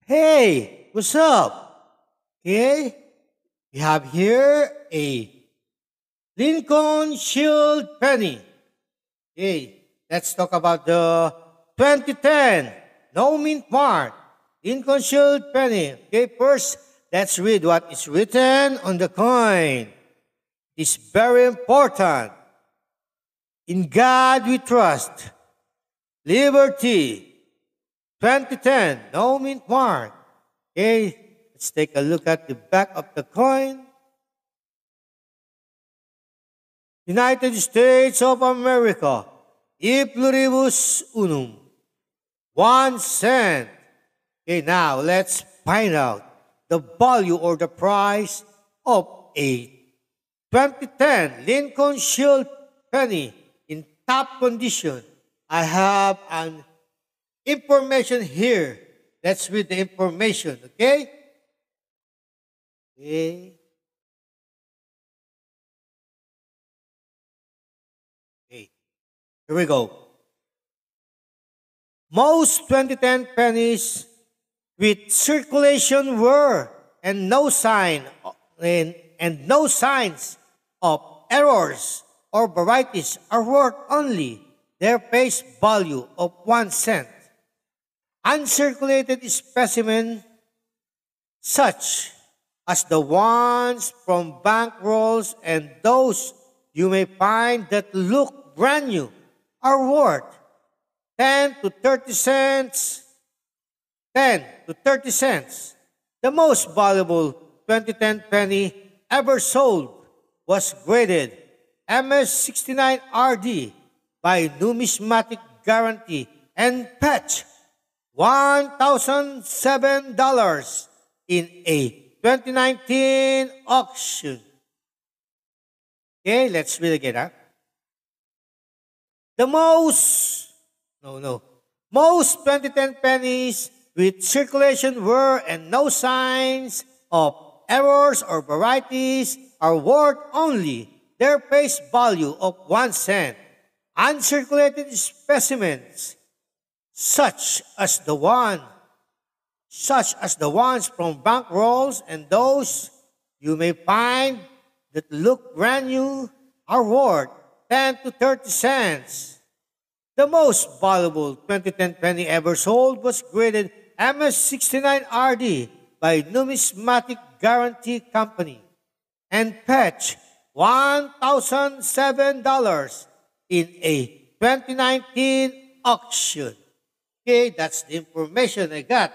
Hey, what's up? Okay, we have here a Lincoln Shield penny. Hey, let's talk about the 2010 No Mint Mark Lincoln Shield penny. Okay, first, let's read what is written on the coin. It's very important. In God we trust. Liberty. 2010 No Mint Mark. Okay, let's take a look at the back of the coin. United States of America, e pluribus unum, 1 cent. Okay, now let's find out the value or the price of a 2010 Lincoln Shield penny in top condition. I have an information here. Let's read the information, okay? Okay. Okay. Here we go. Most 2010 pennies with circulation were and no no signs of errors or varieties are worth only their face value of 1 cent. Uncirculated specimens such as the ones from bank rolls and those you may find that look brand new are worth 10 to 30 cents. 10 to 30 cents. The most valuable 2010 penny ever sold was graded MS69RD by Numismatic Guarantee and fetched $1,007 in a 2019 auction. Okay, let's read again. Huh? The most, no, no, most 2010 pennies with circulation were and no signs of errors or varieties are worth only their face value of 1 cent. Uncirculated specimens such as the ones from bank rolls and those you may find that look brand new are worth 10 to 30 cents. The most valuable 2010 penny ever sold was graded MS69RD by Numismatic Guarantee Company and fetched $1,007 in a 2019 auction. Okay, that's the information I got.